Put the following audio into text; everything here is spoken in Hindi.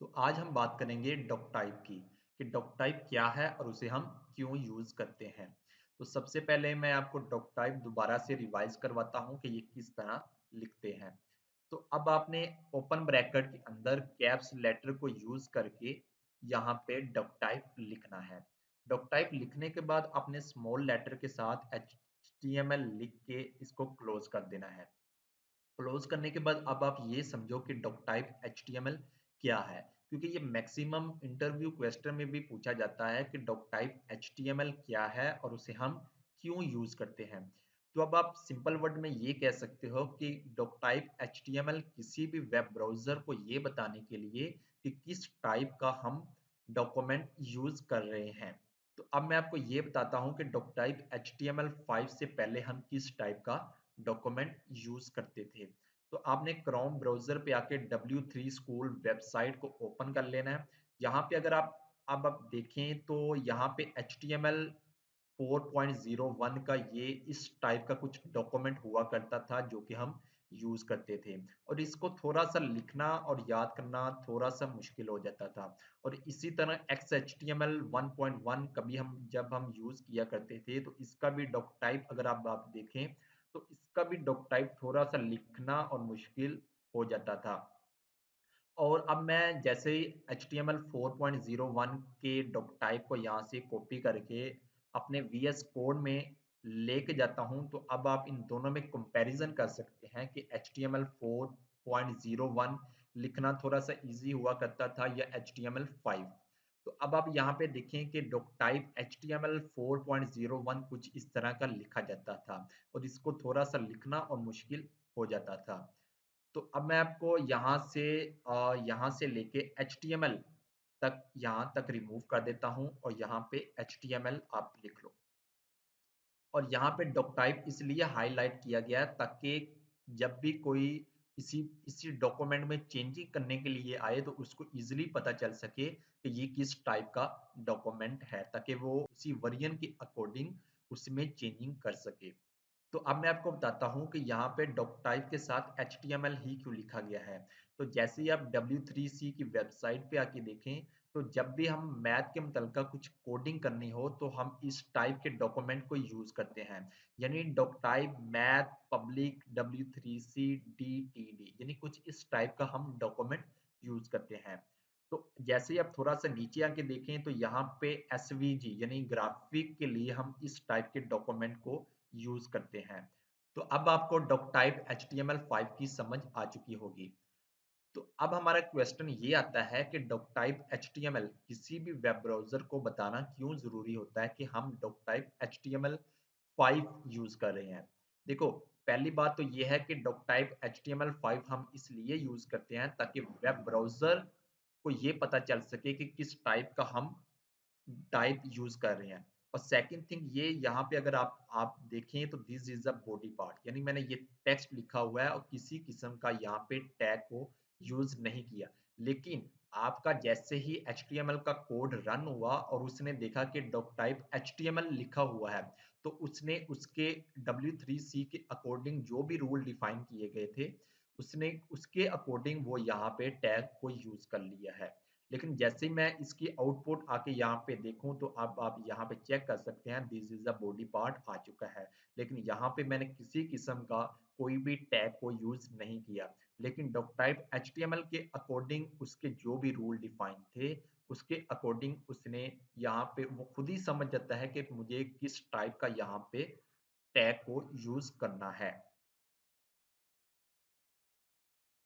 तो आज हम बात करेंगे डॉक टाइप की कि डॉक टाइप क्या है और उसे हम क्यों यूज करते हैं। तो सबसे पहले मैं आपको डॉक टाइप दोबारा से रिवाइज करवाता हूं कि ये किस तरह लिखते हैं। तो अब आपने ओपन ब्रैकेट के अंदर कैप्स लेटर को यूज करके यहाँ पे डॉक टाइप लिखना है। डॉक टाइप लिखने के बाद आपने स्मॉल लेटर के साथ HTML लिख के इसको क्लोज कर देना है। क्लोज करने के बाद अब आप ये समझो कि डॉक टाइप HTML क्या है, क्योंकि ये मैक्सिमम इंटरव्यू क्वेश्चन में भी पूछा जाता है कि डॉक टाइप HTML क्या है और उसे हम क्यों यूज करते हैं। तो अब आप सिंपल वर्ड में ये कह सकते हो कि डॉक टाइप HTML किसी भी वेब ब्राउजर को ये बताने के लिए कि किस टाइप का हम डॉक्यूमेंट यूज कर रहे हैं। तो अब मैं आपको ये बताता हूँ कि डॉक टाइप HTML5 से पहले हम किस टाइप का डॉक्यूमेंट यूज करते थे। तो आपने क्रोम ब्राउज़र पे आके W3 स्कूल वेबसाइट को ओपन कर लेना है। यहाँ पे अगर आप अब आप देखें तो यहाँ पे HTML 4.01 का ये इस टाइप का कुछ डॉक्यूमेंट हुआ करता था जो कि हम यूज़ करते थे, और इसको थोड़ा-सा लिखना और याद करना थोड़ा-सा मुश्किल हो जाता था। और इसी तरह XHTML 1.1 कभी हम जब हम यूज़ किया करते थे तो इसका भी डॉक टाइप अगर आप देखें तो इसका भी डॉक टाइप थोड़ा-सा लिखना और मुश्किल हो जाता था। और अब मैं जैसे ही HTML 4.01 के डॉक टाइप को यहाँ से कॉपी करके अपने VS कोड में लेके जाता हूँ, तो अब आप इन दोनों में कंपैरिजन कर सकते हैं कि HTML 4.01 लिखना थोड़ा-सा ईज़ी हुआ करता था या HTML 5। तो अब आप यहाँ पे देखें कि डॉक टाइप HTML 4.01 कुछ इस तरह का लिखा जाता था और इसको थोड़ा-सा लिखना और मुश्किल हो जाता था। तो अब मैं आपको यहाँ से लेके HTML तक यहाँ तक रिमूव कर देता हूँ और यहाँ पे HTML आप लिख लो। और यहाँ पे डॉक टाइप इसलिए हाईलाइट किया गया है ताकि जब भी कोई इसी डॉक्यूमेंट में चेंजिंग करने के लिए आए तो उसको इजीली पता चल सके कि ये किस टाइप का डॉक्यूमेंट है, ताकि वो उसी वर्जन के अकॉर्डिंग उसमें चेंजिंग कर सके। तो अब मैं आपको बताता हूँ कि यहाँ पे डॉक टाइप के साथ HTML ही क्यों लिखा गया है। तो जैसे ही आप W3C की वेबसाइट पे आके देखें, तो जब भी हम मैथ के मुतलका कुछ कोडिंग करनी हो, तो हम इस टाइप के डॉक्यूमेंट को यूज़ करते हैं। यानी doc type math public W3C DTD यानी कुछ इस टाइप का हम डॉक्यूमेंट यूज़ करते हैं। तो जैसे ही आप थोड़ा-सा नीचे आके देखें, तो यहाँ पे SVG यानी ग्राफिक के लिए हम इस टाइप के डॉक्यूमेंट को यूज़ करते हैं। तो अब आपको डॉक टाइप HTML5 की समझ आ चुकी होगी। तो अब हमारा क्वेश्चन ये आता है कि डॉक टाइप HTML किसी भी वेब ब्राउज़र को बताना क्यों ज़रूरी होता है कि हम डॉक टाइप HTML5 यूज़ कर रहे हैं। देखो, पहली बात तो ये है कि डॉक टाइप HTML5 हम इसलिए यूज़ करते हैं ताकि वेब ब्राउज़र को ये पता चल सके कि किस टाइप का हम टाइप यूज़ कर रहे हैं। और सेकंड थिंग ये यहाँ पे अगर आप देखें तो this is a body part, यानी मैंने ये टेक्स्ट लिखा हुआ है और किसी किस्म का यहाँ पे टैग को यूज़ नहीं किया। लेकिन आपका जैसे ही HTML का कोड रन हुआ और उसने देखा कि डॉक टाइप HTML लिखा हुआ है, तो उसने उसके W3C के अकॉर्डिंग जो भी रूल डिफाइन किए गए थे, उसने उसके अकॉर्डिंग वो यहाँ पे टैग को यूज़ कर लिया है। लेकिन जैसे ही मैं इसकी आउटपुट आके यहाँ पे देखूँ, तो अब आप यहाँ पे चेक कर सकते हैं this is a body part आ चुका है। लेकिन यहाँ पे मैंने किसी किस्म का कोई भी टैग को यूज़ नहीं किया। लेकिन डॉक टाइप HTML के अकॉर्डिंग उसके जो भी रूल डिफाइन थे, उसके अकॉर्डिंग उसने यहाँ पे वो खुद ही समझ जाता है कि मुझे किस टाइप का यहाँ पे टैग को यूज़ करना है।